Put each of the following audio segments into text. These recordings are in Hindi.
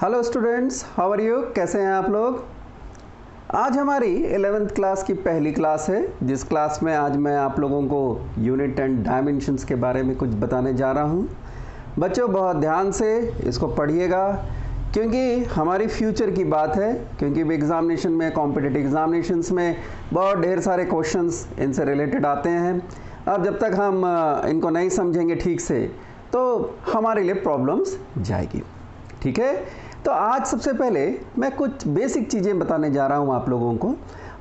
Hello students, how are you? कैसे हैं आप लोग? आज हमारी 11th क्लास की पहली क्लास है, जिस क्लास में आज मैं आप लोगों को यूनिट एंड डायमेंशंस के बारे में कुछ बताने जा रहा हूं। बच्चों बहुत ध्यान से इसको पढ़िएगा क्योंकि हमारी फ्यूचर की बात है, क्योंकि एग्जामिनेशन में, कॉम्पिटिटिव एग्जामिनेशंस में बहुत ढेर सारे क्वेश्चंस इनसे रिलेटेड आते हैं। अब जब तक हम इनको नहीं समझेंगे ठीक से तो हमारे लिए प्रॉब्लम्स जाएगी। ठीक है, तो आज सबसे पहले मैं कुछ बेसिक चीज़ें बताने जा रहा हूँ आप लोगों को,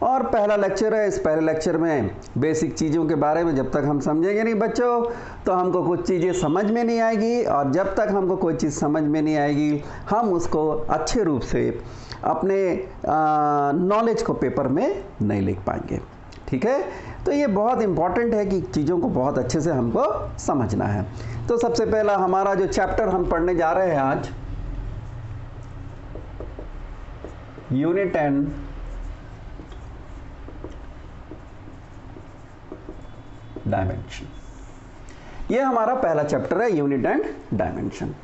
और पहला लेक्चर है। इस पहले लेक्चर में बेसिक चीज़ों के बारे में जब तक हम समझेंगे नहीं बच्चों, तो हमको कुछ चीज़ें समझ में नहीं आएगी, और जब तक हमको कोई चीज़ समझ में नहीं आएगी हम उसको अच्छे रूप से अपने नॉलेज को पेपर में नहीं लिख पाएंगे। ठीक है, तो ये बहुत इम्पॉर्टेंट है कि चीज़ों को बहुत अच्छे से हमको समझना है। तो सबसे पहला हमारा जो चैप्टर हम पढ़ने जा रहे हैं आज, यूनिट एंड डायमेंशन। ये हमारा पहला चैप्टर है, unit and dimension.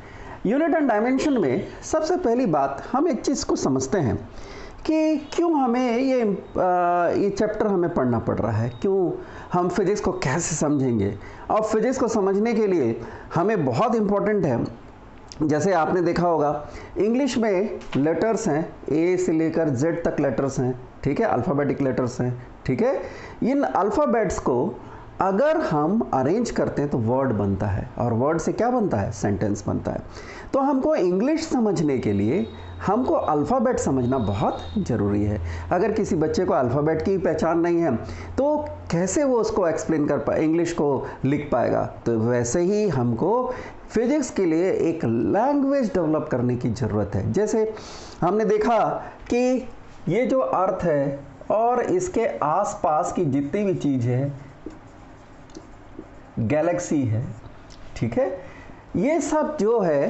Unit and dimension में सबसे पहली बात हम एक चीज़ को समझते हैं कि क्यों हमें ये चैप्टर हमें पढ़ना पड़ रहा है, क्यों हम फिजिक्स को कैसे समझेंगे। और फिजिक्स को समझने के लिए हमें बहुत इम्पोर्टेंट है, जैसे आपने देखा होगा इंग्लिश में लेटर्स हैं, ए से लेकर जेड तक लेटर्स हैं। ठीक है, अल्फ़ाबेटिक लेटर्स हैं। ठीक है, इन अल्फ़ाबेट्स को अगर हम अरेंज करते हैं तो वर्ड बनता है, और वर्ड से क्या बनता है? सेंटेंस बनता है। तो हमको इंग्लिश समझने के लिए हमको अल्फ़ाबेट समझना बहुत ज़रूरी है। अगर किसी बच्चे को अल्फ़ाबेट की पहचान नहीं है तो कैसे वो उसको एक्सप्लेन कर पाए, इंग्लिश को लिख पाएगा? तो वैसे ही हमको फिजिक्स के लिए एक लैंग्वेज डेवलप करने की ज़रूरत है। जैसे हमने देखा कि ये जो अर्थ है और इसके आसपास की जितनी भी चीज़ है, गैलेक्सी है, ठीक है, ये सब जो है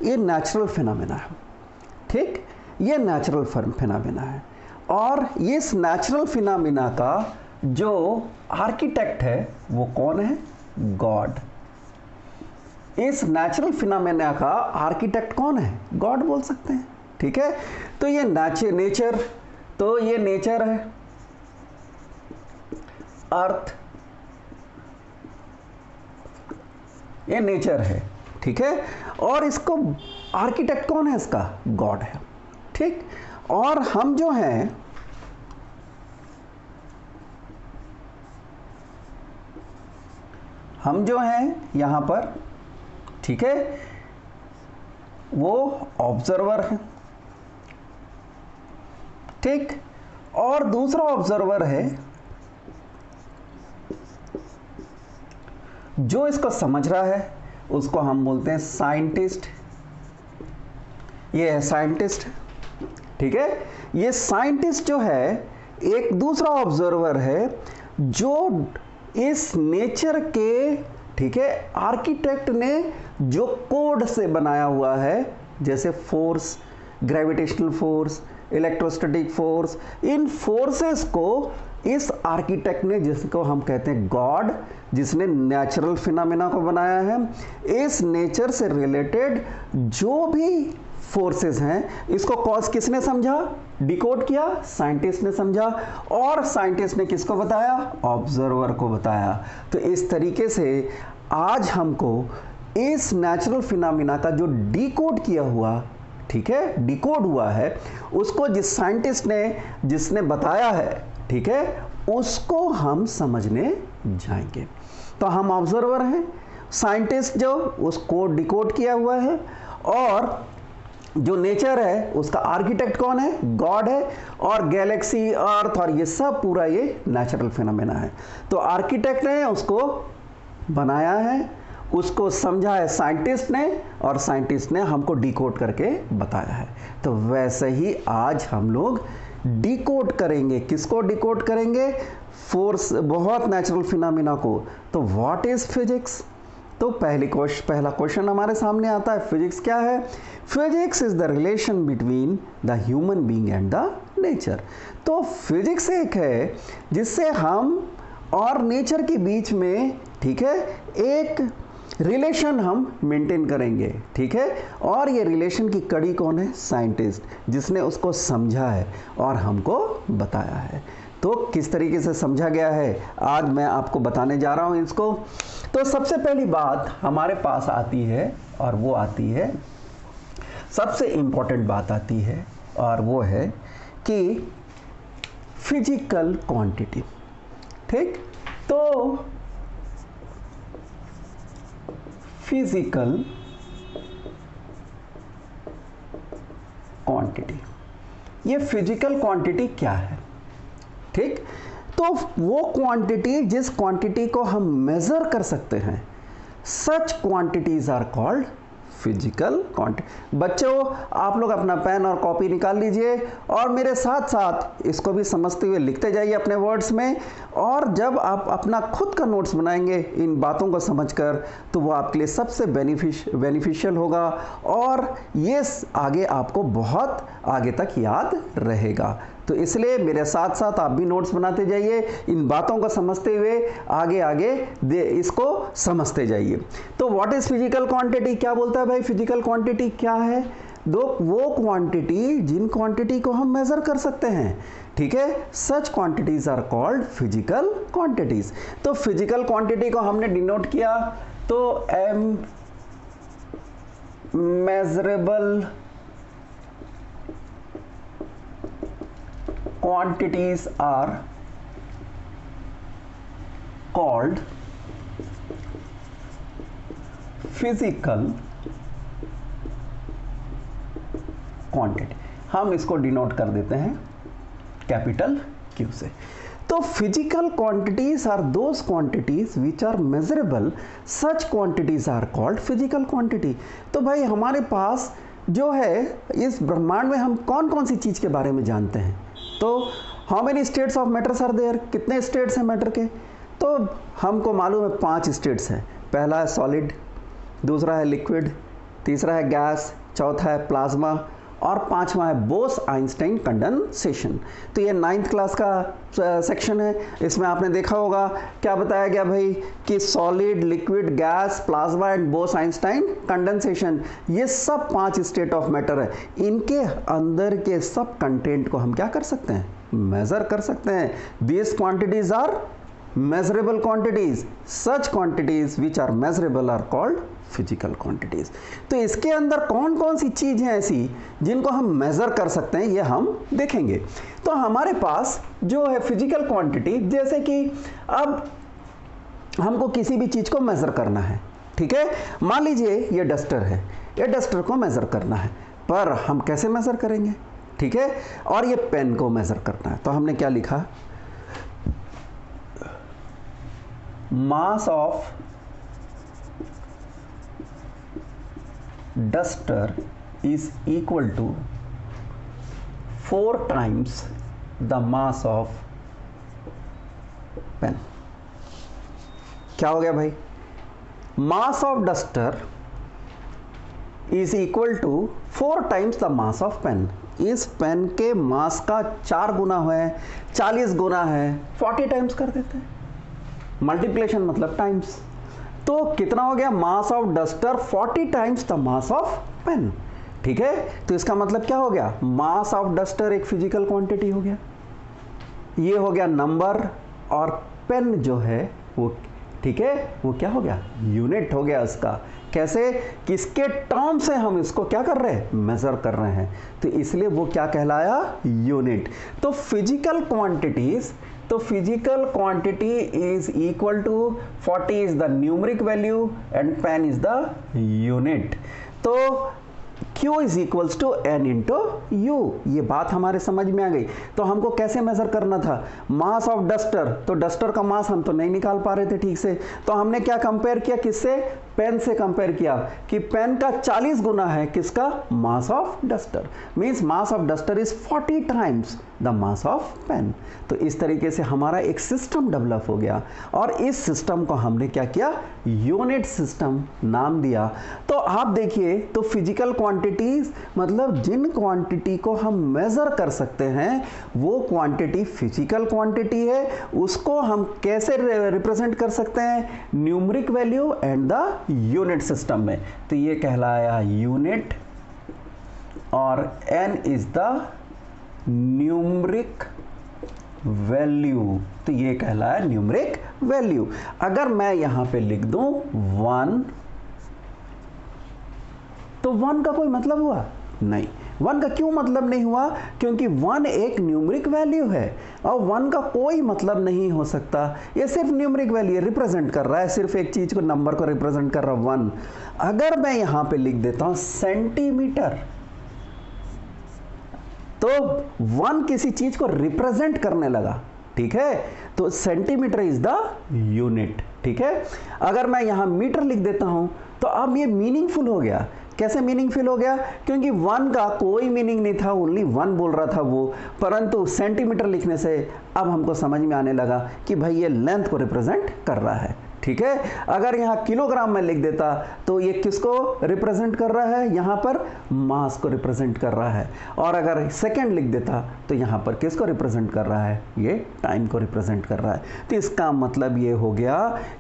ये नेचुरल फिनोमेना है। ठीक, ये नेचुरल फिनोमेना है, और इस नेचुरल फिनोमेना का जो आर्किटेक्ट है वो कौन है? गॉड। इस नेचुरल फिनोमेना का आर्किटेक्ट कौन है? गॉड बोल सकते हैं। ठीक है, तो ये नेचर, तो ये नेचर है, अर्थ, ये नेचर है। ठीक है, और इसको आर्किटेक्ट कौन है? इसका गॉड है। ठीक, और हम जो हैं यहां पर, ठीक है, वो ऑब्जर्वर है। ठीक, और दूसरा ऑब्जर्वर है जो इसको समझ रहा है, उसको हम बोलते हैं साइंटिस्ट। ये है साइंटिस्ट। ठीक है, ये साइंटिस्ट जो है एक दूसरा ऑब्जर्वर है जो इस नेचर के, ठीक है, आर्किटेक्ट ने जो कोड से बनाया हुआ है, जैसे force, gravitational force, electrostatic force, इन फोर्सेस को इस आर्किटेक्ट ने, जिसको हम कहते हैं गॉड, जिसने नेचुरल फिनोमेना को बनाया है, इस नेचर से रिलेटेड जो भी फोर्सेस हैं, इसको कॉज किसने समझा? डिकोड किया, साइंटिस्ट ने समझा, और साइंटिस्ट ने किसको बताया? ऑब्जर्वर को बताया। तो इस तरीके से आज हमको इस नेचुरल फिनोमेना का जो डिकोड किया हुआ, ठीक है, डिकोड हुआ है, उसको जिस साइंटिस्ट ने, जिसने बताया है, ठीक है, उसको हम समझने जाएंगे। तो हम ऑब्जर्वर हैं, साइंटिस्ट जो उसको डिकोड किया हुआ है, और जो नेचर है उसका आर्किटेक्ट कौन है? गॉड है, और गैलेक्सी, अर्थ और ये सब पूरा ये नेचुरल फिनोमेना है। तो आर्किटेक्ट ने उसको बनाया है, उसको समझा है साइंटिस्ट ने, और साइंटिस्ट ने हमको डिकोड करके बताया है। तो वैसे ही आज हम लोग डिकोड करेंगे। किसको डिकोड करेंगे? फोर्स, बहुत नेचुरल फिनोमेना को। तो व्हाट इज फिजिक्स? तो पहला क्वेश्चन हमारे सामने आता है, फिजिक्स क्या है? Physics is the relation between the human being and the nature. तो फिजिक्स एक है जिससे हम और नेचर के बीच में, ठीक है, एक रिलेशन हम मेंटेन करेंगे, ठीक है। और ये रिलेशन की कड़ी कौन है? साइंटिस्ट, जिसने उसको समझा है और हमको बताया है। तो किस तरीके से समझा गया है आज मैं आपको बताने जा रहा हूं इसको। तो सबसे पहली बात हमारे पास आती है और वो आती है, सबसे इंपॉर्टेंट बात आती है और वो है कि फिजिकल क्वांटिटी, ठीक। तो फिजिकल क्वांटिटी, ये फिजिकल क्वांटिटी क्या है, ठीक। तो वो क्वांटिटी जिस क्वांटिटी को हम मेजर कर सकते हैं, such quantities are called physical quantity. बच्चों, आप लोग अपना पेन और कॉपी निकाल लीजिए और मेरे साथ साथ इसको भी समझते हुए लिखते जाइए अपने वर्ड्स में। और जब आप अपना खुद का नोट्स बनाएंगे इन बातों को समझकर, तो वो आपके लिए सबसे बेनिफिशियल होगा और ये आगे आपको बहुत आगे तक याद रहेगा। तो इसलिए मेरे साथ साथ आप भी नोट्स बनाते जाइए, इन बातों को समझते हुए आगे आगे इसको समझते जाइए। तो व्हाट इज फिजिकल क्वांटिटी? क्या बोलता है भाई फिजिकल क्वांटिटी क्या है? वो क्वांटिटी जिन क्वांटिटी को हम मेजर कर सकते हैं, ठीक है, such quantities are called physical quantities. तो फिजिकल क्वांटिटी को हमने डिनोट किया, तो um measurable quantities are called physical quantity। हम इसको डिनोट कर देते हैं कैपिटल Q से। तो physical quantities are those quantities which are measurable, such quantities are called physical quantity. तो भाई हमारे पास जो है इस ब्रह्मांड में हम कौन कौन सी चीज के बारे में जानते हैं? तो how many states of matters are there? कितने स्टेट्स हैं मैटर के? तो हमको मालूम है 5 स्टेट्स हैं। पहला है सॉलिड, दूसरा है लिक्विड, तीसरा है गैस, चौथा है प्लाज्मा और पांचवा है बोस आइंस्टाइन कंडेंसेशन। तो ये 9th क्लास का सेक्शन है। इसमें आपने देखा होगा क्या बताया गया भाई कि solid, liquid, gas, plasma and boss Einstein condensation, ये सब 5 स्टेट ऑफ मैटर है। इनके अंदर के सब कंटेंट को हम क्या कर सकते हैं? मेजर कर सकते हैं। These quantities are measurable quantities, such quantities which are measurable are called physical quantities। तो इसके अंदर कौन कौन सी चीज हैं ऐसी जिनको हम मेजर कर सकते हैं, ये हम देखेंगे। तो हमारे पास जो है फिजिकल क्वांटिटी, जैसे कि अब हमको किसी भी चीज को मेजर करना है, ठीक है। मान लीजिए ये डस्टर है, ये डस्टर को मेजर करना है, पर हम कैसे मेजर करेंगे, ठीक है। और ये पेन को मेजर करना है, तो हमने क्या लिखा? mass of duster is equal to 4 times the mass of pen। क्या हो गया भाई? mass of duster is equal to 4 times the mass of pen। इस पेन के मास का 4 गुना है, 40 गुना है, 40 टाइम्स कर देते हैं। मल्टीप्लिकेशन मतलब टाइम्स। तो कितना हो गया? Mass of duster 40 times the mass of pen, ठीक है। तो इसका मतलब क्या हो गया? मास ऑफ डस्टर एक फिजिकल क्वांटिटी हो गया, ये हो गया नंबर, और पेन जो है वो, ठीक है, वो क्या हो गया? यूनिट हो गया उसका। कैसे? किसके टर्म से हम इसको क्या कर रहे हैं? मेजर कर रहे हैं। तो इसलिए वो क्या कहलाया? यूनिट। तो फिजिकल क्वांटिटीज, तो physical quantity is equal to 40 is the numeric value and pen is the unit. तो Q is equals to N into U। ये बात हमारे समझ में आ गई। तो हमको कैसे मेजर करना था? मास ऑफ डस्टर, तो डस्टर का मास हम तो नहीं निकाल पा रहे थे ठीक से, तो हमने क्या कंपेयर किया? किससे? पेन से कंपेयर किया कि पेन का 40 गुना है किसका? Mass of duster. Means mass of duster is 40 times the mass of pen. तो इस तरीके से हमारा एक सिस्टम डेवलप हो गया, और इस सिस्टम को हमने क्या किया? यूनिट सिस्टम नाम दिया। तो आप देखिए, तो फिजिकल क्वांटिटीज मतलब जिन क्वांटिटी को हम मेजर कर सकते हैं वो क्वांटिटी फिजिकल क्वांटिटी है। उसको हम कैसे रिप्रेजेंट कर सकते हैं? Numeric value and the unit system में, तो ये कहलाया यूनिट और n is the numeric value, तो ये कहलाया न्यूमरिक वैल्यू। अगर मैं यहां पे लिख दूं 1, तो 1 का कोई मतलब हुआ नहीं। 1 का क्यों मतलब नहीं हुआ? क्योंकि 1 एक न्यूमरिक वैल्यू है और 1 का कोई मतलब नहीं हो सकता। ये सिर्फ न्यूमरिक वैल्यू रिप्रेजेंट कर रहा है, सिर्फ एक चीज को, नंबर को रिप्रेजेंट कर रहा है 1। अगर मैं यहां पे लिख देता हूं सेंटीमीटर, तो 1 किसी चीज को रिप्रेजेंट करने लगा, ठीक है, तो सेंटीमीटर इज द यूनिट, ठीक है। अगर मैं यहां मीटर लिख देता हूं तो अब ये मीनिंगफुल हो गया। कैसे मीनिंगफुल हो गया? क्योंकि 1 का कोई मीनिंग नहीं था, ओनली 1 बोल रहा था वो, परंतु सेंटीमीटर लिखने से अब हमको समझ में आने लगा कि भाई ये लेंथ को रिप्रेजेंट कर रहा है, ठीक है। अगर यहाँ किलोग्राम में लिख देता तो ये किसको रिप्रेजेंट कर रहा है? यहाँ पर मास को रिप्रेजेंट कर रहा है। और अगर सेकंड लिख देता तो यहाँ पर किसको रिप्रेजेंट कर रहा है? ये टाइम को रिप्रेजेंट कर रहा है। तो इसका मतलब ये हो गया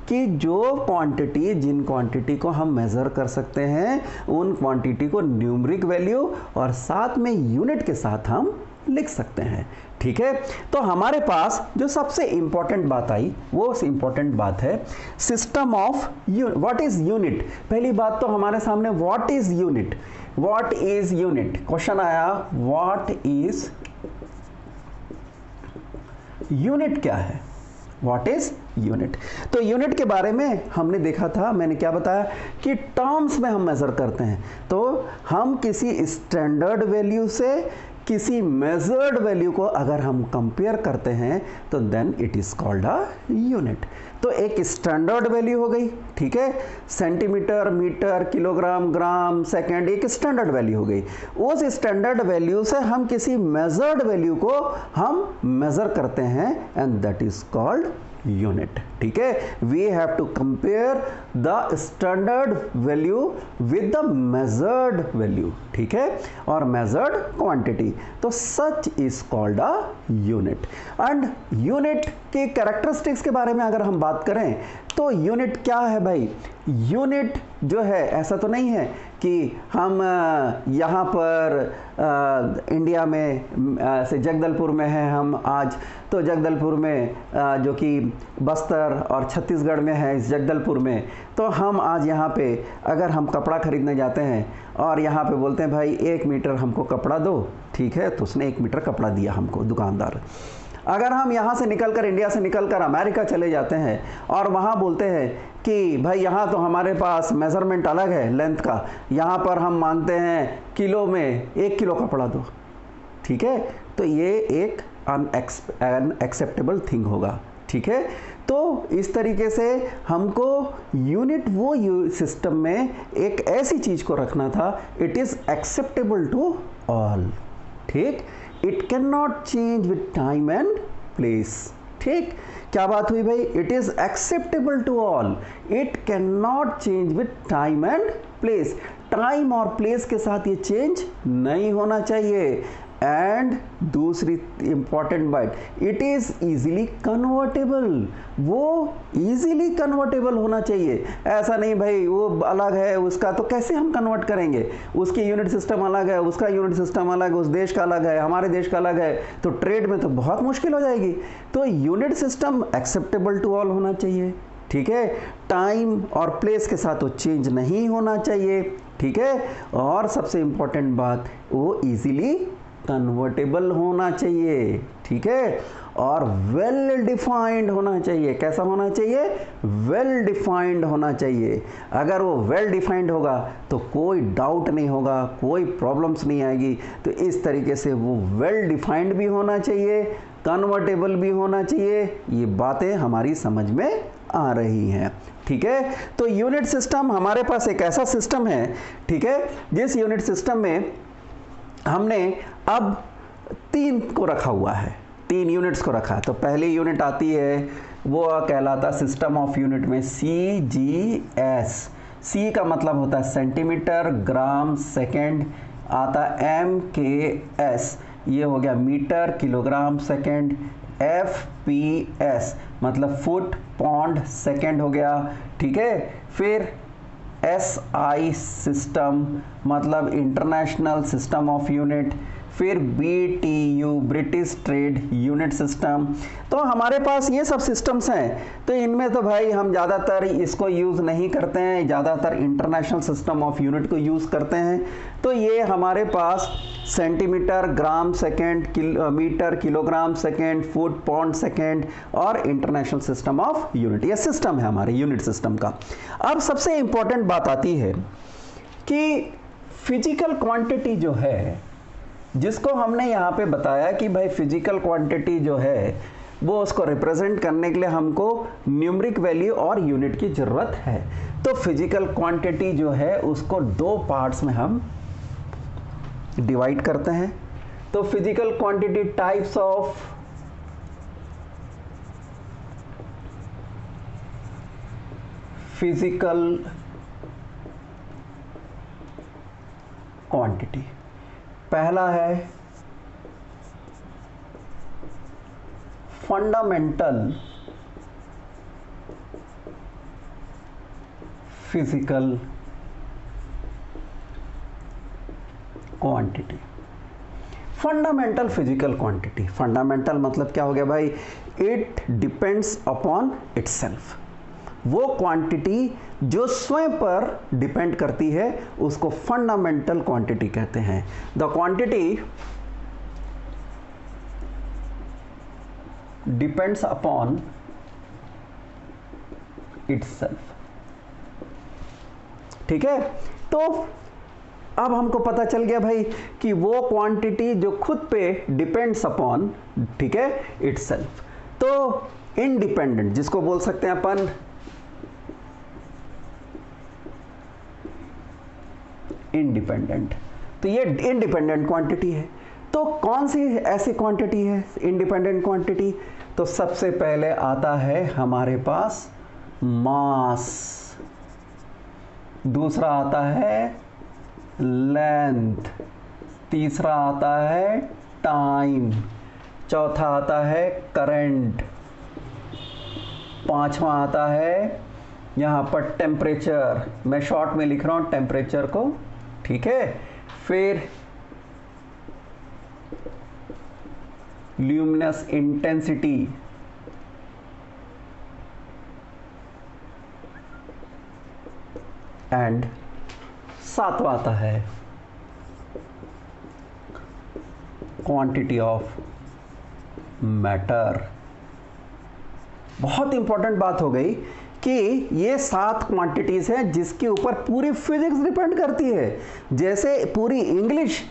कि जो क्वांटिटी, जिन क्वांटिटी को हम मेजर कर सकते हैं, उन क्वांटिटी को न्यूमरिक वैल्यू और साथ में यूनिट के साथ हम लिख सकते हैं, ठीक है। तो हमारे पास जो सबसे इंपॉर्टेंट बात आई, वो इंपॉर्टेंट बात है system of what is unit. पहली बात तो हमारे सामने what is unit, what is unit, question आया व्हाट इज यूनिट, क्या है व्हाट इज यूनिट। तो यूनिट के बारे में हमने देखा था, मैंने क्या बताया कि टर्म्स में हम मेजर करते हैं। तो हम किसी स्टैंडर्ड वैल्यू से किसी मेजर्ड वैल्यू को अगर हम कंपेयर करते हैं तो then it is called a unit. तो एक स्टैंडर्ड वैल्यू हो गई, ठीक है, centimetre, metre, kilogram, gram, second, एक स्टैंडर्ड वैल्यू हो गई। उस स्टैंडर्ड वैल्यू से हम किसी मेजर्ड वैल्यू को हम मेजर करते हैं and that is called unit, ठीक है। We have to compare the standard value with the measured value, ठीक है, और मेजर्ड क्वांटिटी, तो such is called a unit. And unit के कैरेक्टरिस्टिक्स के बारे में अगर हम बात करें तो यूनिट क्या है भाई? यूनिट जो है, ऐसा तो नहीं है कि हम यहाँ पर इंडिया में से जगदलपुर में है हम आज, तो जगदलपुर में जो कि बस्तर और छत्तीसगढ़ में है, इस जगदलपुर में, तो हम आज यहाँ पे अगर हम कपड़ा खरीदने जाते हैं और यहाँ पे बोलते हैं भाई 1 मीटर हमको कपड़ा दो, ठीक है, तो उसने 1 मीटर कपड़ा दिया हमको दुकानदार। अगर हम यहाँ से निकलकर, इंडिया से निकलकर अमेरिका चले जाते हैं और वहाँ बोलते हैं कि भाई यहाँ तो हमारे पास मेज़रमेंट अलग है लेंथ का, यहाँ पर हम मानते हैं किलो में 1 किलो कपड़ा दो, ठीक है, तो ये एक अनएक्सेप्टेबल थिंग होगा, ठीक है। तो इस तरीके से हमको यूनिट वो सिस्टम में एक ऐसी चीज़ को रखना था, it is acceptable to all, ठीक, it cannot change with time and place, ठीक। क्या बात हुई भाई? It is acceptable to all, it cannot change with time and place, time और प्लेस के साथ ये चेंज नहीं होना चाहिए। एंड दूसरी इंपॉर्टेंट बात, इट इज इजीली कन्वर्टेबल, वो इजीली कन्वर्टेबल होना चाहिए। ऐसा नहीं भाई वो अलग है उसका, तो कैसे हम कन्वर्ट करेंगे, उसकी यूनिट सिस्टम अलग है, उसका यूनिट सिस्टम अलग है, उस देश का अलग है, हमारे देश का अलग है, तो ट्रेड में तो बहुत मुश्किल हो जाएगी। तो unit system acceptable to all होना चाहिए, ठीक है, टाइम और प्लेस के साथ वो चेंज नहीं होना चाहिए, ठीक है, और सबसे इंपॉर्टेंट बात, वो इजीली कन्वर्टेबल होना चाहिए, ठीक है, और वेल डिफाइंड होना चाहिए। कैसा होना चाहिए? वेल डिफाइंड होना चाहिए। अगर वो वेल डिफाइंड होगा तो कोई डाउट नहीं होगा, कोई प्रॉब्लम्स नहीं आएगी। तो इस तरीके से वो वेल डिफाइंड भी होना चाहिए, कन्वर्टेबल भी होना चाहिए। ये बातें हमारी समझ में आ रही हैं, ठीक है। तो यूनिट सिस्टम हमारे पास एक ऐसा सिस्टम है, ठीक है, जिस यूनिट सिस्टम में हमने अब 3 को रखा हुआ है, 3 यूनिट्स को रखा है। तो पहली यूनिट आती है वो कहलाता सिस्टम ऑफ यूनिट में CGS। C का मतलब होता है सेंटीमीटर, ग्राम, सेकंड, आता MKS, ये हो गया मीटर, किलोग्राम, सेकंड, FPS मतलब फुट, पौंड, सेकंड हो गया, ठीक है। फिर SI सिस्टम मतलब इंटरनेशनल सिस्टम ऑफ यूनिट, फिर BTU British trade unit system. तो हमारे पास ये सब सिस्टम्स हैं। तो इनमें तो भाई हम ज़्यादातर इसको यूज़ नहीं करते हैं, ज़्यादातर इंटरनेशनल सिस्टम ऑफ यूनिट को यूज़ करते हैं। तो ये हमारे पास centimetre, gram second, metre, kilogram second, foot, pound second और इंटरनेशनल सिस्टम ऑफ यूनिट, ये सिस्टम है हमारे यूनिट सिस्टम का। अब सबसे इंपॉर्टेंट बात आती है कि फिजिकल क्वांटिटी जो है, जिसको हमने यहाँ पे बताया कि भाई फिजिकल क्वांटिटी जो है वो उसको रिप्रेजेंट करने के लिए हमको न्यूमरिक वैल्यू और यूनिट की ज़रूरत है। तो फिजिकल क्वांटिटी जो है उसको दो पार्ट्स में हम डिवाइड करते हैं। तो physical quantity types of physical quantity, पहला है fundamental physical quantity. Fundamental physical quantity, fundamental मतलब क्या हो गया भाई, इट डिपेंड्स अपॉन इटसेल्फ, वो क्वांटिटी जो स्वयं पर डिपेंड करती है उसको फंडामेंटल क्वांटिटी कहते हैं। The quantity depends upon itself. ठीक है, तो अब हमको पता चल गया भाई कि वो क्वांटिटी जो खुद पे डिपेंड्स अपॉन, ठीक है, इटसेल्फ। तो इंडिपेंडेंट जिसको बोल सकते हैं अपन इंडिपेंडेंट, तो ये इंडिपेंडेंट क्वांटिटी है। तो कौन सी ऐसी क्वांटिटी है इंडिपेंडेंट क्वांटिटी? तो सबसे पहले आता है हमारे पास मास, दूसरा आता है लेंथ, तीसरा आता है टाइम, चौथा आता है करंट, पांचवा आता है यहाँ पर टेम्परेचर, मैं शॉर्ट में लिख रहा हूँ टेम्परेचर को, ठीक है, फिर ल्यूमिनस इंटेंसिटी, एंड सातवां आता है क्वांटिटी ऑफ मैटर। बहुत इंपॉर्टेंट बात हो गई कि ये 7 क्वांटिटीज हैं जिसके ऊपर पूरी फिजिक्स डिपेंड करती है। जैसे पूरी इंग्लिश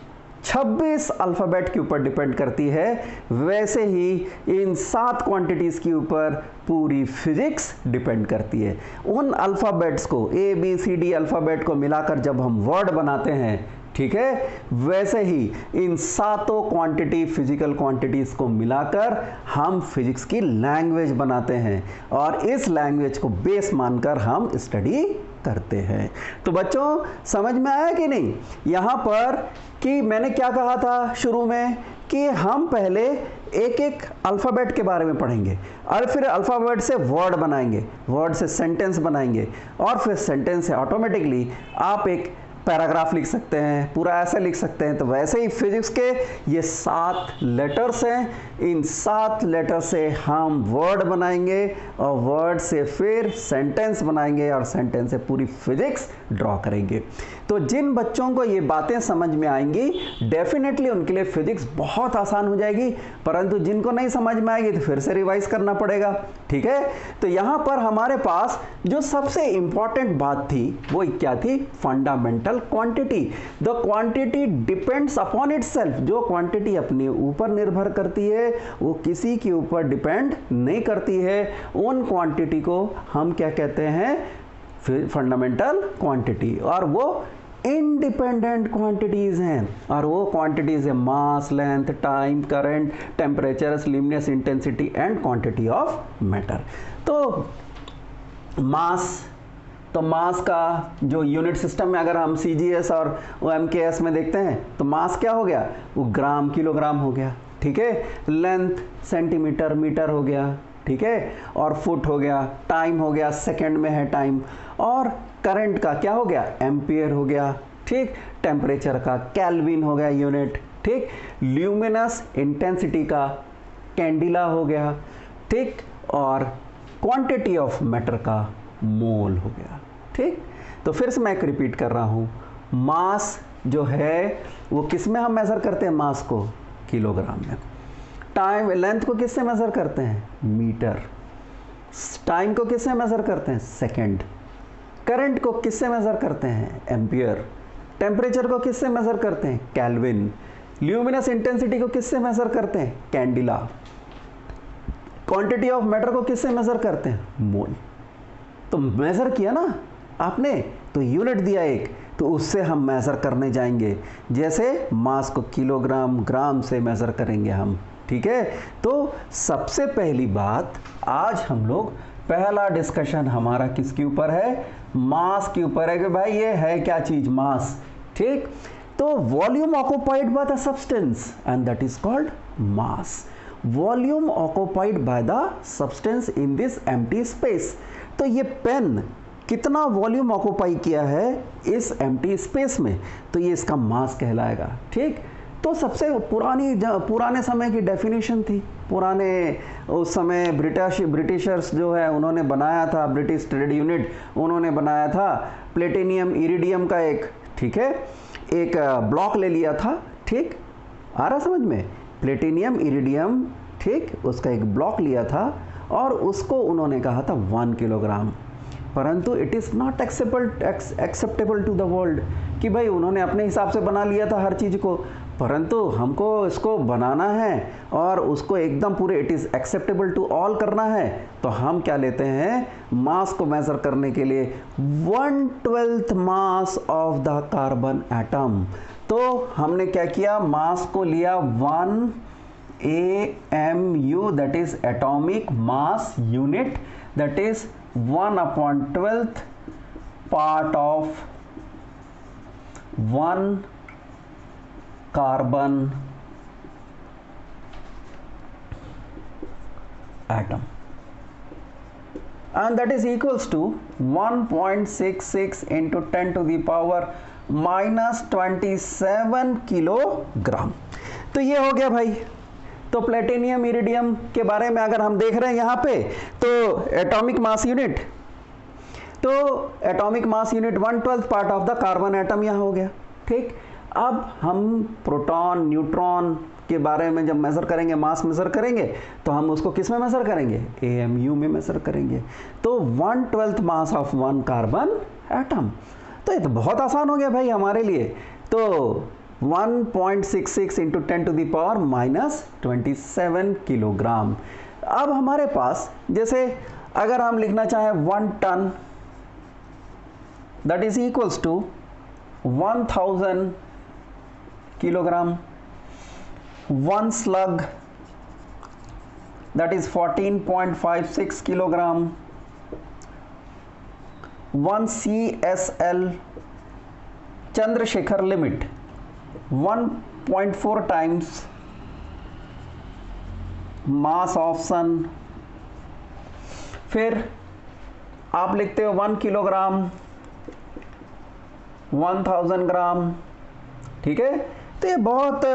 26 अल्फ़ाबेट के ऊपर डिपेंड करती है, वैसे ही इन 7 क्वांटिटीज़ के ऊपर पूरी फिजिक्स डिपेंड करती है। उन अल्फ़ाबेट्स को ABCD अल्फ़ाबेट को मिलाकर जब हम वर्ड बनाते हैं, ठीक है, वैसे ही इन सातों क्वांटिटी फिजिकल क्वांटिटीज़ को मिलाकर हम फिजिक्स की लैंग्वेज बनाते हैं और इस लैंग्वेज को बेस मानकर हम स्टडी करते हैं। तो बच्चों समझ में आया कि नहीं यहाँ पर कि मैंने क्या कहा था शुरू में कि हम पहले एक एक अल्फ़ाबेट के बारे में पढ़ेंगे और फिर अल्फ़ाबेट से वर्ड बनाएंगे, वर्ड से सेंटेंस बनाएंगे और फिर सेंटेंस से ऑटोमेटिकली आप एक पैराग्राफ लिख सकते हैं, पूरा ऐसे लिख सकते हैं। तो वैसे ही फिजिक्स के ये 7 लेटर्स हैं, इन 7 लेटर से हम वर्ड बनाएंगे और वर्ड से फिर सेंटेंस बनाएंगे और सेंटेंस से पूरी फिजिक्स ड्रॉ करेंगे। तो जिन बच्चों को ये बातें समझ में आएंगी डेफिनेटली उनके लिए फिजिक्स बहुत आसान हो जाएगी, परंतु जिनको नहीं समझ में आएगी तो फिर से रिवाइज करना पड़ेगा, ठीक है। तो यहाँ पर हमारे पास जो सबसे इंपॉर्टेंट बात थी वो क्या थी, fundamental quantity. The quantity depends upon itself, जो क्वांटिटी अपने ऊपर निर्भर करती है वो किसी के ऊपर डिपेंड नहीं करती है। उन क्वांटिटी को हम क्या कहते हैं, फंडामेंटल क्वांटिटी, और वो इंडिपेंडेंट क्वांटिटीज हैं। और वो क्वांटिटीज है mass, length, time, current, temperature, luminous intensity and quantity of matter. तो मास, तो मास का जो यूनिट सिस्टम में अगर हम CGS और MKS में देखते हैं तो मास क्या हो गया, वो ग्राम किलोग्राम हो गया, ठीक है। लेंथ सेंटीमीटर मीटर हो गया, ठीक है, और फुट हो गया, टाइम हो गया, सेकंड में है टाइम, और करंट का क्या हो गया, एम्पियर हो गया, ठीक, टेम्परेचर का केल्विन हो गया यूनिट, ठीक, ल्यूमिनस इंटेंसिटी का कैंडिला हो गया, ठीक, और क्वांटिटी ऑफ मैटर का मोल हो गया, ठीक। तो फिर से मैं एक रिपीट कर रहा हूं, मास जो है वो किस में हम मेजर करते हैं, मास को किलोग्राम में, टाइम लेंथ को किससे मेजर करते हैं, मीटर, टाइम को किससे मेजर करते हैं, सेकंड, करंट को किससे मेजर करते हैं, एम्पियर, टेम्परेचर को किससे मेजर करते हैं, केल्विन, ल्यूमिनस इंटेंसिटी को किससे मेजर करते हैं, कैंडिला, क्वांटिटी ऑफ मैटर को किससे मेजर करते हैं, मोल। तो मेजर किया ना आपने, तो यूनिट दिया एक, तो उससे हम मेजर करने जाएंगे, जैसे मास को किलोग्राम, ग्राम से मेजर करेंगे हम, ठीक है। तो सबसे पहली बात, आज हम लोग पहला डिस्कशन हमारा किसके ऊपर है, मास के ऊपर है, कि भाई ये है क्या चीज, मास, ठीक। तो volume occupied by the substance and that is called mass, volume occupied by the substance in this empty space. तो ये पेन कितना वॉल्यूम ऑक्युपाई किया है इस एम्प्टी स्पेस में, तो ये इसका मास कहलाएगा, ठीक। तो सबसे पुराने समय की डेफिनेशन थी, पुराने उस समय ब्रिटिशर्स जो है उन्होंने बनाया था, ब्रिटिश ट्रेड यूनिट उन्होंने बनाया था, प्लेटिनियम इरिडियम का एक, ठीक है, एक ब्लॉक ले लिया था, ठीक, आ रहा समझ में, प्लेटिनियम इरिडियम, ठीक, उसका एक ब्लॉक लिया था और उसको उन्होंने कहा था 1 किलोग्राम, परंतु it is not acceptable to the world, कि भाई उन्होंने अपने हिसाब से बना लिया था हर चीज़ को, परंतु हमको इसको बनाना है और उसको एकदम पूरे it is acceptable to all करना है, तो हम क्या लेते हैं, मास को मेजर करने के लिए 1/12 mass of the carbon atom. तो हमने क्या किया, मास को लिया 1 AMU, that is atomic mass unit, that is 1/12 part of 1 carbon atom, and that is equals to 1.66 into 10 to the power -27 kilogram. तो ये हो गया भाई। तो प्लेटिनियम इरिडियम के बारे में अगर हम देख रहे हैं यहाँ पे, तो एटॉमिक मास यूनिट, तो atomic mass unit 1/12 part of the carbon atom यहाँ हो गया, ठीक। अब हम प्रोटॉन न्यूट्रॉन के बारे में जब मेजर करेंगे, मास मेजर करेंगे, तो हम उसको किस में मेजर करेंगे, AMU में मेजर करेंगे। तो 1/12 मास ऑफ 1 कार्बन एटम, तो ये तो बहुत आसान हो गया भाई हमारे लिए। तो 1.66 into 10 to the power -27 kilogram. अब हमारे पास जैसे अगर हम लिखना चाहें 1 ton, that is equals to 1000 kilogram, 1 slug, that is 14.56 kilogram, 1 CSL Chandrasekhar limit 1.4 times mass of sun। फिर आप लिखते हो 1 किलोग्राम, 1000 ग्राम, ठीक है। तो ये बहुत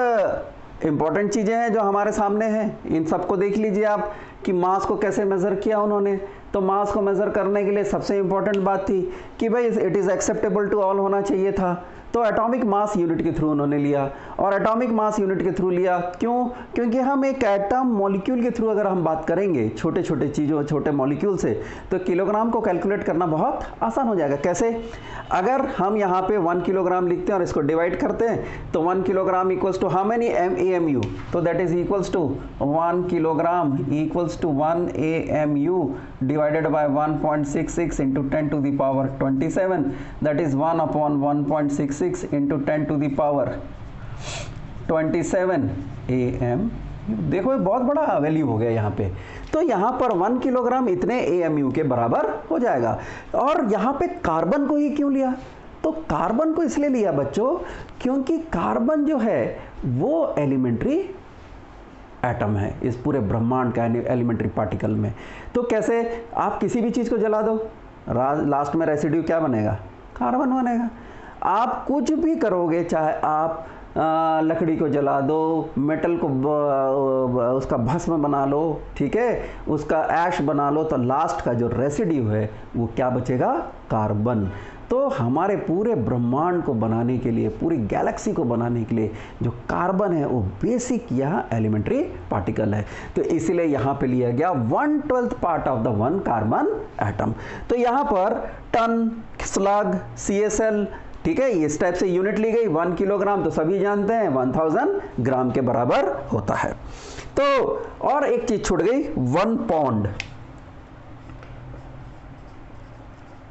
इंपॉर्टेंट चीज़ें हैं जो हमारे सामने हैं, इन सबको देख लीजिए आप कि मास को कैसे मेज़र किया उन्होंने। तो मास को मेज़र करने के लिए सबसे इंपॉर्टेंट बात थी कि भाई it is acceptable to all होना चाहिए था, तो एटॉमिक मास यूनिट के थ्रू उन्होंने लिया। और एटॉमिक मास यूनिट के थ्रू लिया क्यों, क्योंकि हम एक एटम मॉलिक्यूल के थ्रू अगर हम बात करेंगे छोटे छोटे चीज़ों, छोटे मॉलिक्यूल से, तो किलोग्राम को कैलकुलेट करना बहुत आसान हो जाएगा। कैसे, अगर हम यहाँ पे 1 किलोग्राम लिखते हैं और इसको डिवाइड करते हैं, तो 1 kilogram equals to how many AMU, तो that is equals to 1 kilogram equals to 1 AMU divided by 1.66 into 10 to the power 27, that is 1/1.66 into 10 to the power 27 AMU। देखो ये बहुत बड़ा वैल्यू हो गया यहाँ पे। तो यहाँ पर 1 किलोग्राम इतने AMU के बराबर हो जाएगा। और यहाँ पे कार्बन को ही क्यों लिया, तो कार्बन को इसलिए लिया बच्चों क्योंकि कार्बन जो है वो एलिमेंट्री एटम है इस पूरे ब्रह्मांड का एलिमेंट्री पार्टिकल में। तो कैसे आप किसी भी चीज़ को जला दो, लास्ट में रेसिड्यू क्या बनेगा? कार्बन बनेगा। आप कुछ भी करोगे, चाहे आप लकड़ी को जला दो, मेटल को उसका भस्म बना लो, ठीक है, उसका ऐश बना लो, तो लास्ट का जो रेसिड्यू है वो क्या बचेगा? कार्बन। तो हमारे पूरे ब्रह्मांड को बनाने के लिए, पूरी गैलेक्सी को बनाने के लिए जो कार्बन है वो बेसिक यह एलिमेंट्री पार्टिकल है। तो इसीलिए यहाँ पे लिया गया 1/12 part of the 1 carbon atom. तो यहाँ पर टन, स्लग, CSL, ठीक है, इस टाइप से यूनिट ली गई। 1 किलोग्राम तो सभी जानते हैं 1000 ग्राम के बराबर होता है। तो और एक चीज छूट गई, 1 pound.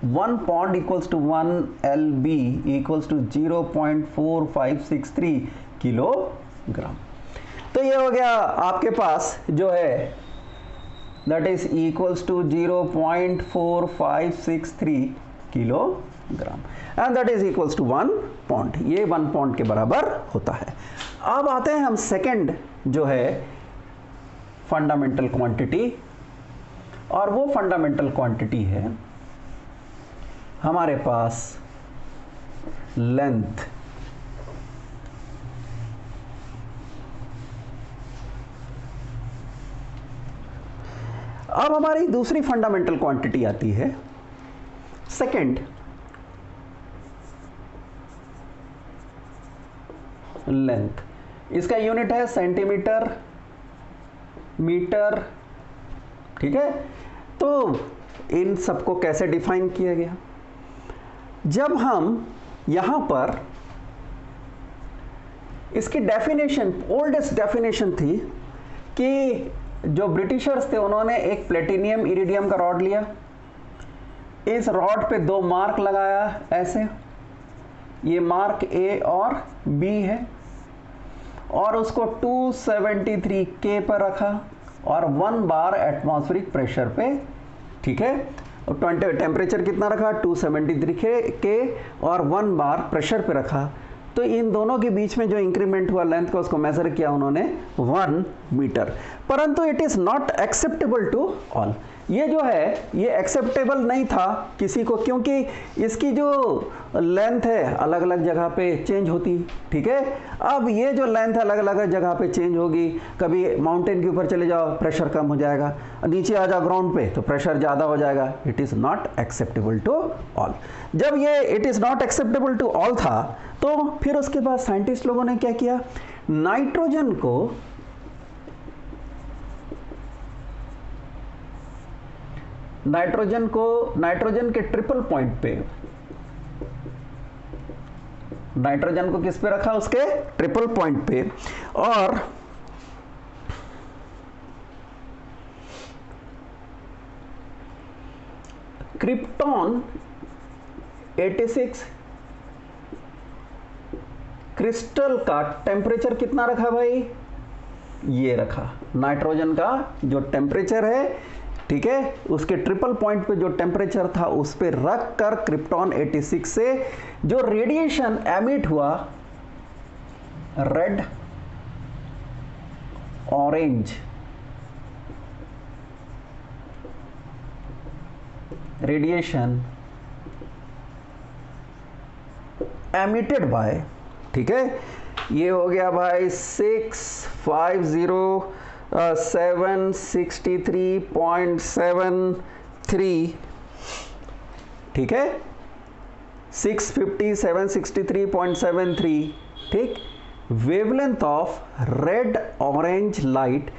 1 pound equals to 1 LB equals to 0.4563 kilogram. तो ये हो गया आपके पास जो है, that is equals to 0.4563 kilogram and that is equals to 1 pound. ये 1 पौंड के बराबर होता है। अब आते हैं हम सेकंड जो है फंडामेंटल क्वांटिटी, और वो फंडामेंटल क्वांटिटी है हमारे पास लेंथ। अब हमारी दूसरी फंडामेंटल क्वांटिटी आती है सेकंड, लेंथ। इसका यूनिट है सेंटीमीटर, मीटर, ठीक है। तो इन सबको कैसे डिफाइन किया गया? जब हम यहां पर इसकी डेफिनेशन, ओल्डेस्ट डेफिनेशन थी कि जो ब्रिटिशर्स थे उन्होंने एक प्लेटिनियम इरिडियम का रॉड लिया, इस रॉड पे 2 मार्क लगाया ऐसे, ये मार्क A और B है, और उसको 273 K पर रखा और 1 बार एटमॉस्फेरिक प्रेशर पे, ठीक है। और टेम्परेचर कितना रखा? 273 K और 1 बार प्रेशर पे रखा। तो इन दोनों के बीच में जो इंक्रीमेंट हुआ लेंथ का, उसको मेजर किया उन्होंने 1 मीटर। परंतु it is not acceptable to all. ये जो है ये एक्सेप्टेबल नहीं था किसी को, क्योंकि इसकी जो लेंथ है अलग अलग जगह पे चेंज होती, ठीक है। अब ये जो लेंथ अलग अलग जगह पे चेंज होगी, कभी माउंटेन के ऊपर चले जाओ प्रेशर कम हो जाएगा, नीचे आ जाओ ग्राउंड पे तो प्रेशर ज़्यादा हो जाएगा। It is not acceptable to all. जब ये it is not acceptable to all था, तो फिर उसके बाद साइंटिस्ट लोगों ने क्या किया, नाइट्रोजन नाइट्रोजन के ट्रिपल पॉइंट पे, नाइट्रोजन को किस पे रखा? उसके ट्रिपल पॉइंट पे, और क्रिप्टॉन 86 क्रिस्टल का टेम्परेचर कितना रखा भाई? ये रखा। नाइट्रोजन का जो टेम्परेचर है, ठीक है, उसके ट्रिपल पॉइंट पे जो टेम्परेचर था उस पे रख कर क्रिप्टॉन 86 से जो रेडिएशन एमिट हुआ, red, orange radiation emitted by, ठीक है, ये हो गया भाई 650,763.73, ठीक है, 650,763.73, ठीक। Wavelength of red orange light,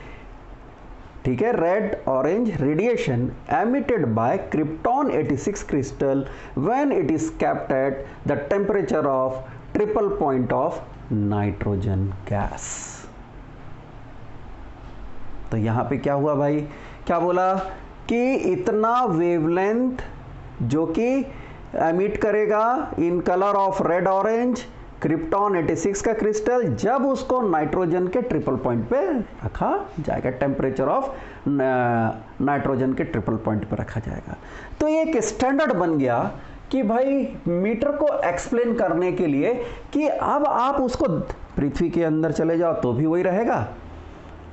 ठीक है, red orange radiation emitted by krypton 86 crystal when it is kept at the temperature of triple point of nitrogen gas. तो यहां पे क्या हुआ भाई? क्या बोला कि इतना वेवलेंथ जो कि एमिट करेगा in colour of red orange krypton 86 का क्रिस्टल, जब उसको नाइट्रोजन के ट्रिपल पॉइंट पे रखा जाएगा, टेम्परेचर ऑफ नाइट्रोजन के ट्रिपल पॉइंट पे रखा जाएगा। तो ये एक स्टैंडर्ड बन गया कि भाई मीटर को एक्सप्लेन करने के लिए कि अब आप उसको पृथ्वी के अंदर चले जाओ तो भी वही रहेगा,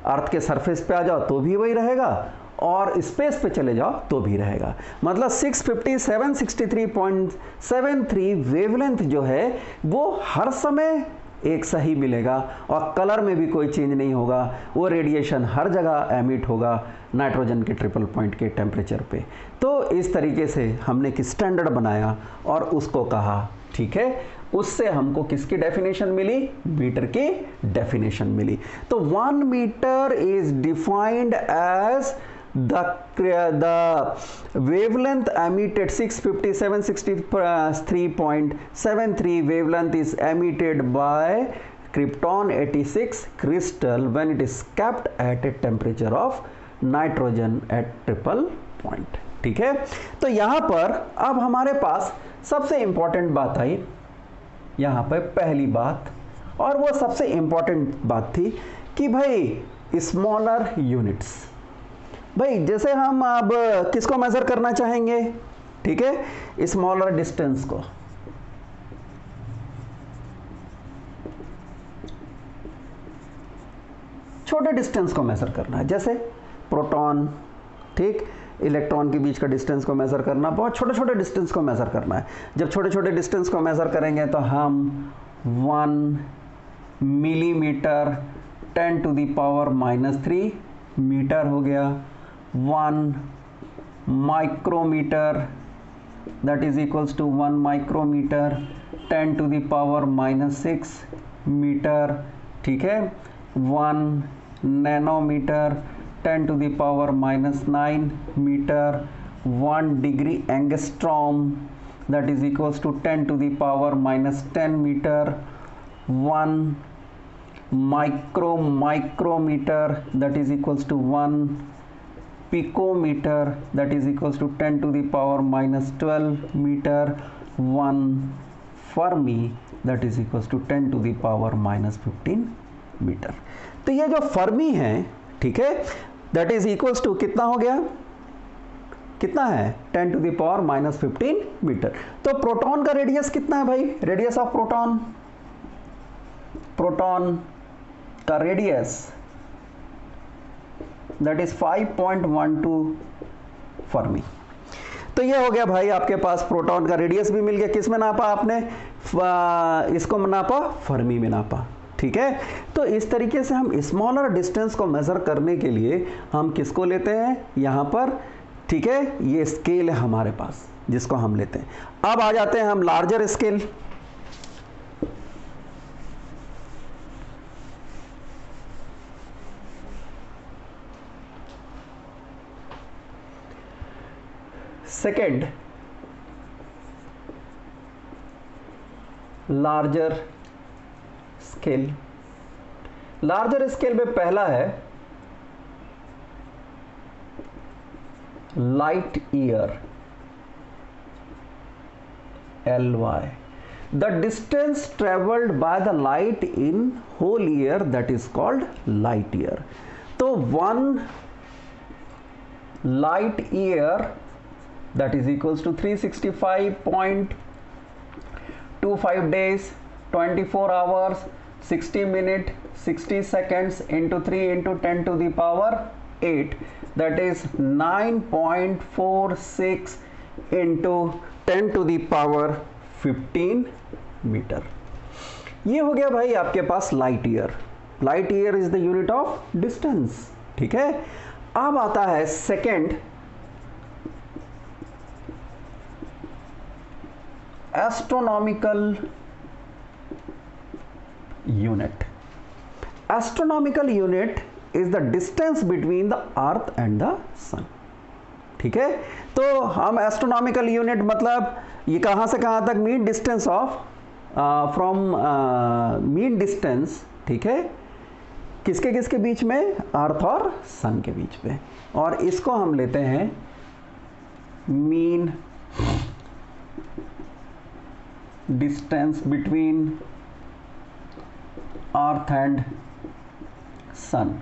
अर्थ के सरफेस पे आ जाओ तो भी वही रहेगा, और स्पेस पे चले जाओ तो भी रहेगा। मतलब 65763.73 वेवलेंथ जो है वो हर समय एक सही मिलेगा, और कलर में भी कोई चेंज नहीं होगा। वो रेडिएशन हर जगह एमिट होगा नाइट्रोजन के ट्रिपल पॉइंट के टेम्परेचर पे। तो इस तरीके से हमने एक स्टैंडर्ड बनाया और उसको कहा, ठीक है। उससे हमको किसकी डेफिनेशन मिली? मीटर की डेफिनेशन मिली। तो 1 metre is defined as the wavelength emitted 657.63 wavelength is emitted by krypton 86 crystal when it is kept at a temperature of nitrogen at triple point। ठीक है, तो यहां पर अब हमारे पास सबसे इंपॉर्टेंट बात आई, यहां पर पहली बात, और वो सबसे इंपॉर्टेंट बात थी कि भाई स्मॉलर यूनिट्स। भाई जैसे हम अब किसको मेजर करना चाहेंगे? ठीक है, स्मॉलर डिस्टेंस को। छोटे डिस्टेंस को मेजर करना है, जैसे प्रोटॉन, ठीक, इलेक्ट्रॉन के बीच का डिस्टेंस को मेजर करना, बहुत छोटे छोटे डिस्टेंस को मेजर करना है। जब छोटे छोटे डिस्टेंस को मेजर करेंगे तो हम 1 मिलीमीटर 10⁻³ मीटर हो गया, 1 micrometre that is equals to 1 micrometre 10⁻⁻6 metre, ठीक है, 1 nanometre 10⁻⁹ metre, 1 degree angstrom that is equals to 10⁻⁻10 metre, 1 micrometre that is equals to 1 picometre that is equals to 10⁻12 metre, 1 fermi that is equals to 10⁻15 metre. तो ये जो फर्मी है, ठीक है, that is equals to कितना हो गया? कितना है? 10⁻15 मीटर। तो प्रोटॉन का रेडियस कितना है भाई? रेडियस ऑफ प्रोटॉन, प्रोटॉन का रेडियस दैट इज 5.12 फर्मी। तो ये हो गया भाई आपके पास प्रोटॉन का रेडियस भी मिल गया। किस में नापा आपने? इसको नापा, फर्मी में नापा, ठीक है। तो इस तरीके से हम स्मॉलर डिस्टेंस को मेजर करने के लिए हम किसको लेते हैं यहां पर? ठीक है, ये स्केल है हमारे पास जिसको हम लेते हैं। अब आ जाते हैं हम larger scale. Second, larger scale. Larger scale में पहला है light year, LY, the distance travelled by the light in whole year that is called light year. तो 1 light year that is equals to 365.25 days, 24 hours, 60 minutes, 60 seconds into 3 into 10⁸, that is 9.46 into 10⁻15 metre. ये हो गया भाई आपके पास light year. Light year is the unit of distance, ठीक है। अब आता है second, astronomical unit. Astronomical unit is the distance between the earth and the sun, ठीक है। तो हम एस्ट्रोनॉमिकल यूनिट मतलब ये कहां से कहां तक? Mean distance of from mean distance, ठीक है, किसके किसके बीच में? अर्थ और सन के बीच में। और इसको हम लेते हैं mean distance between earth and sun,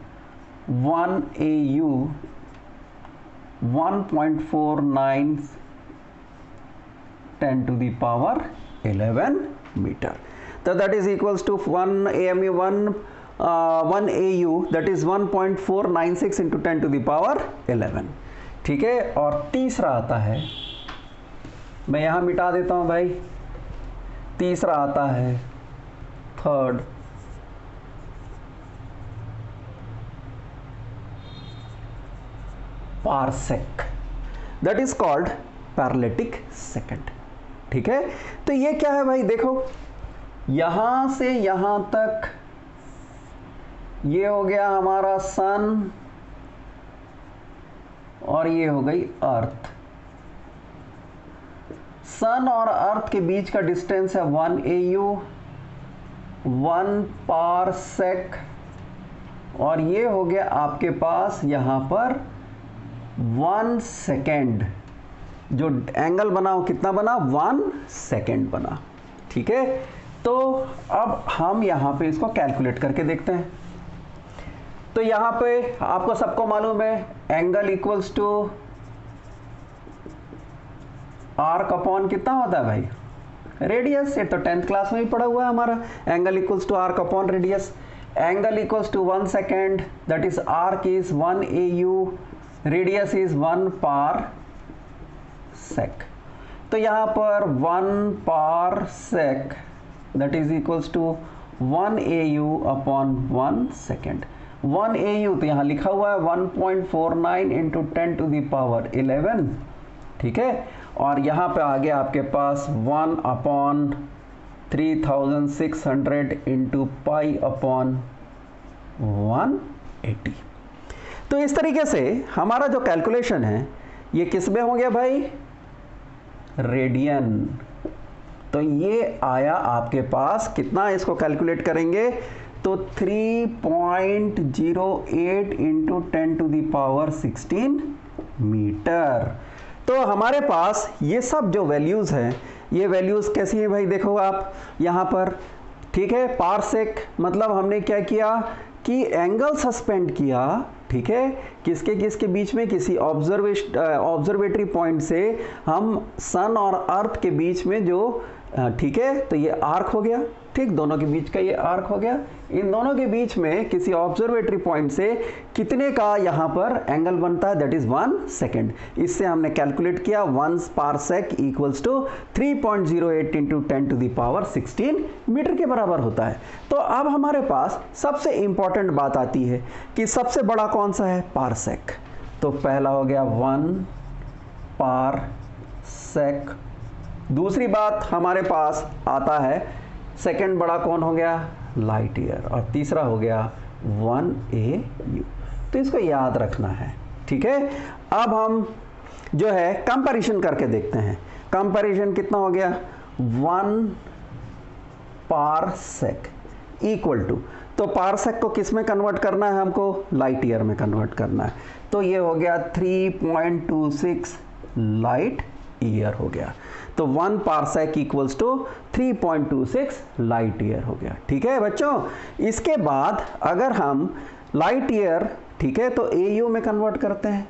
1 AU 1.49 10⁻11 मीटर। तो that is equals to 1 AMU 1 1 AU, that is 1.496 into 10 to the power 11। ठीक है, और तीसरा आता है, मैं यहां मिटा देता हूं भाई, तीसरा आता है third parsec, that is called paralytic second. ठीक है, तो ये क्या है भाई, देखो यहां से यहां तक ये हो गया हमारा सन और ये हो गई अर्थ। सन और अर्थ के बीच का डिस्टेंस है 1 AU, 1 पारसेक, और ये हो गया आपके पास यहां पर 1 सेकेंड। जो एंगल बना वो कितना बना, 1 सेकेंड बना। ठीक है, तो अब हम यहां पे इसको कैलकुलेट करके देखते हैं। तो यहां पे आपको सबको मालूम है angle equals to arc upon कितना होता है भाई, रेडियस। ये तो 10th क्लास में ही पढ़ा हुआ है हमारा, angle equals to arc upon radius. Angle equals to 1 second, that is arc is 1 AU, radius is 1 parsec. तो यहां पर 1 parsec that is equals to 1 AU upon 1 second. 1 AU तो यहां लिखा हुआ है 1.49 इंटू 10 टू द पावर 11। ठीक है, और यहां पे आ गया आपके पास 1 अपॉन 3600 इंटू पाई अपॉन 180। तो इस तरीके से हमारा जो कैलकुलेशन है ये किस में हो गया भाई, रेडियन। तो ये आया आपके पास कितना, इसको कैलकुलेट करेंगे तो 3.08 into 10 to the power 16 metre. तो हमारे पास ये सब जो वैल्यूज हैं, ये वैल्यूज कैसी है भाई, देखो आप यहां पर। ठीक है, पारसेक मतलब हमने क्या किया कि एंगल सस्पेंड किया। ठीक है, किसके किसके बीच में, किसी ऑब्जर्वेटरी पॉइंट से हम सन और अर्थ के बीच में जो, ठीक है, तो ये आर्क हो गया। ठीक, दोनों के बीच का ये आर्क हो गया। इन दोनों के बीच में किसी ऑब्जर्वेटरी पॉइंट से कितने का यहाँ पर एंगल बनता है, दैट इज 1 सेकेंड। इससे हमने कैलकुलेट किया 1 parsec equals to 3.08 into 10 to the power 16 metre के बराबर होता है। तो अब हमारे पास सबसे इंपॉर्टेंट बात आती है कि सबसे बड़ा कौन सा है, पारसेक। तो पहला हो गया 1 पारसेक। दूसरी बात हमारे पास आता है सेकेंड बड़ा कौन हो गया, लाइट ईयर, और तीसरा हो गया 1 AU। तो इसको याद रखना है। ठीक है, अब हम जो है कंपैरिजन करके देखते हैं। कंपैरिजन कितना हो गया, 1 पारसेक इक्वल टू, तो पारसेक को किस में कन्वर्ट करना है हमको, लाइट ईयर में कन्वर्ट करना है। तो ये हो गया 3.26 लाइट ईयर हो गया। तो 1 parsec equals to 3.26 light year हो गया। ठीक है बच्चों, इसके बाद अगर हम लाइट ईयर, ठीक है, तो AU में कन्वर्ट करते हैं।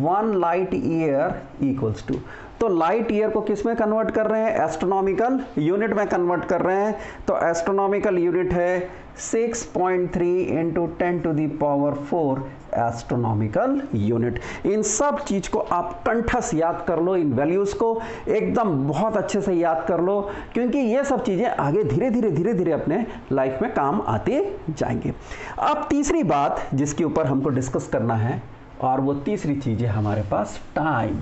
1 लाइट ईयर इक्वल्स टू, तो लाइट ईयर को किस में कन्वर्ट कर रहे हैं, एस्ट्रोनॉमिकल यूनिट में कन्वर्ट कर रहे हैं। तो एस्ट्रोनॉमिकल यूनिट है 6.3 into 10 to the power 4 astronomical unit. इन सब चीज को आप कंठस याद कर लो, इन वैल्यूज को एकदम बहुत अच्छे से याद कर लो, क्योंकि ये सब चीजें आगे धीरे धीरे अपने लाइफ में काम आते जाएंगे। अब तीसरी बात जिसके ऊपर हमको डिस्कस करना है, और वो तीसरी चीज है हमारे पास टाइम।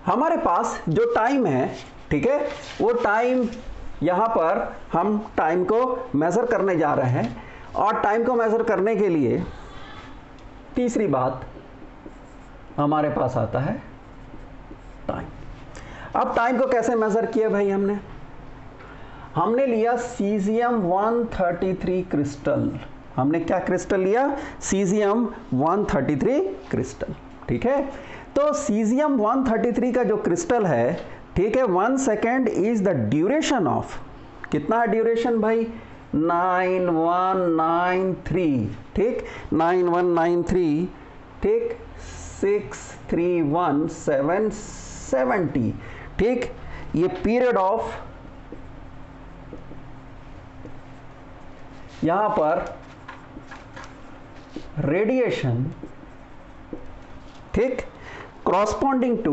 हमारे पास जो टाइम है, ठीक है, वो टाइम यहां पर हम टाइम को मेजर करने जा रहे हैं, और टाइम को मेजर करने के लिए तीसरी बात हमारे पास आता है टाइम। अब टाइम को कैसे मेजर किया भाई, हमने लिया सीजियम 133 क्रिस्टल। हमने क्या क्रिस्टल लिया, सीजियम 133 क्रिस्टल। ठीक है, तो सीजियम 133 का जो क्रिस्टल है, ठीक है, 1 second is the duration of, कितना है ड्यूरेशन भाई, 9193। ठीक, 9193, ठीक, 631770। ठीक, ये पीरियड ऑफ यहां पर रेडिएशन, ठीक, corresponding to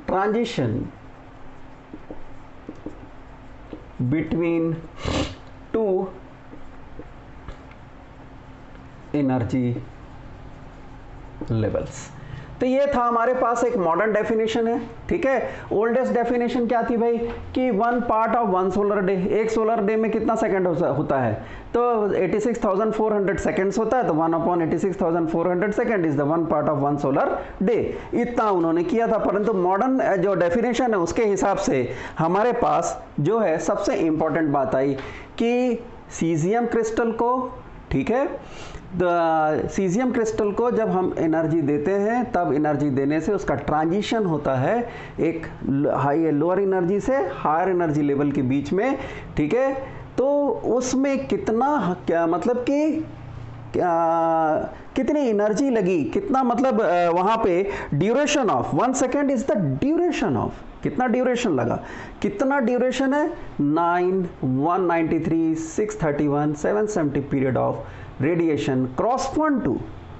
transition between two energy levels। तो ये था हमारे पास एक मॉडर्न डेफिनेशन है, ठीक है। ओल्डेस्ट डेफिनेशन क्या थी भाई कि 1 पार्ट ऑफ 1 सोलर डे, एक सोलर डे में कितना सेकंड होता है, तो 86,400 सेकंड्स होता है, तो 1/86,400 second is the 1 part of 1 solar day. इतना उन्होंने किया था, परंतु मॉडर्न जो डेफिनेशन है उसके हिसाब से हमारे पास जो है सबसे इंपॉर्टेंट बात आई कि सीजियम क्रिस्टल को, ठीक है, सीजियम क्रिस्टल को जब हम एनर्जी देते हैं तब एनर्जी देने से उसका ट्रांजिशन होता है एक हाई लोअर एनर्जी से हायर एनर्जी लेवल के बीच में, ठीक है। तो उसमें कितना क्या मतलब कि कितनी एनर्जी लगी, कितना मतलब वहाँ पे duration of 1 second is the duration of, कितना ड्यूरेशन लगा, कितना ड्यूरेशन है 9, 193, 631, 770 पीरियड ऑफ रेडिएशन क्रॉसपॉन्ड टू,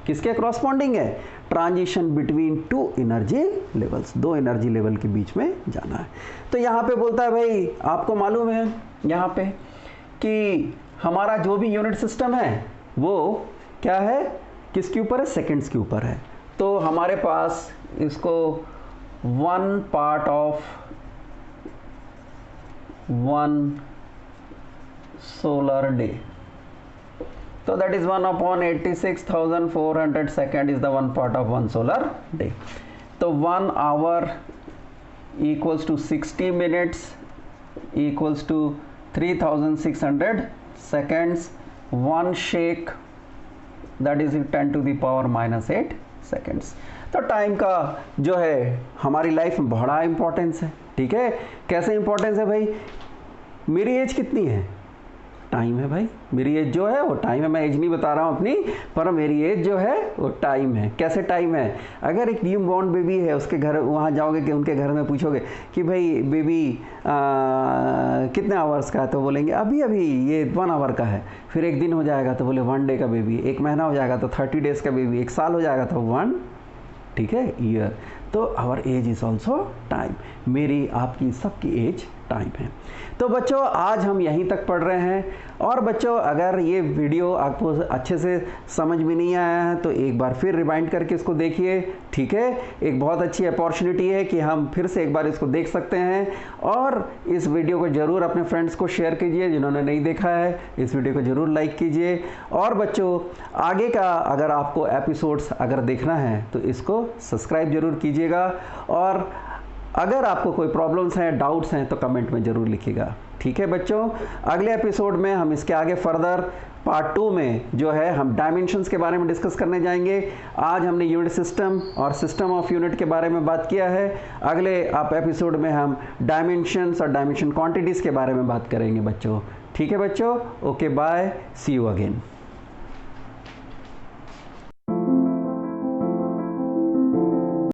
किसके क्रॉसपॉन्डिंग है, transition between two energy levels, दो एनर्जी लेवल के बीच में जाना है। तो यहाँ पे बोलता है भाई आपको मालूम है यहाँ पे कि हमारा जो भी यूनिट सिस्टम है वो क्या है, किसके ऊपर है, सेकंड्स के ऊपर है। तो हमारे पास इसको 1 part of 1 solar day, so that is 1/86,400 second is the 1 part of 1 solar day। तो 1 hour equals to 60 minutes equals to 3600 seconds, 1 shake that is 10 to the power -8 seconds। तो टाइम का जो है हमारी लाइफ में बड़ा इंपॉर्टेंस है, ठीक है। कैसे इंपॉर्टेंस है भाई, मेरी एज कितनी है, टाइम है भाई, मेरी एज जो है वो टाइम है, मैं एज नहीं बता रहा हूँ अपनी, पर मेरी एज जो है वो टाइम है। कैसे टाइम है, अगर एक न्यू बॉर्न बेबी है उसके घर वहाँ जाओगे कि उनके घर में पूछोगे कि भाई बेबी कितने आवर्स का है, तो बोलेंगे अभी अभी ये 1 आवर का है। फिर एक दिन हो जाएगा तो बोले 1 डे का बेबी, 1 महीना हो जाएगा तो 30 डेज का बेबी, 1 साल हो जाएगा तो 1, ठीक है, ईयर। तो our age is also time, मेरी आपकी सबकी एज टाइम है। तो बच्चों आज हम यहीं तक पढ़ रहे हैं, और बच्चों अगर ये वीडियो आपको अच्छे से समझ में नहीं आया है तो एक बार फिर रिवाइंड करके इसको देखिए, ठीक है। एक बहुत अच्छी अपॉर्चुनिटी है कि हम फिर से एक बार इसको देख सकते हैं, और इस वीडियो को ज़रूर अपने फ्रेंड्स को शेयर कीजिए जिन्होंने नहीं देखा है, इस वीडियो को ज़रूर लाइक कीजिए। और बच्चों आगे का अगर आपको एपिसोड्स अगर देखना है तो इसको सब्सक्राइब ज़रूर कीजिएगा, और अगर आपको कोई प्रॉब्लम्स हैं, डाउट्स हैं तो कमेंट में ज़रूर लिखिएगा, ठीक है बच्चों। अगले एपिसोड में हम इसके आगे फर्दर पार्ट 2 में जो है हम डायमेंशंस के बारे में डिस्कस करने जाएंगे। आज हमने यूनिट सिस्टम और सिस्टम ऑफ यूनिट के बारे में बात किया है, अगले एपिसोड में हम डायमेंशंस और डायमेंशन क्वांटिटीज़ के बारे में बात करेंगे बच्चों, ठीक है बच्चों। Okay bye, see you again.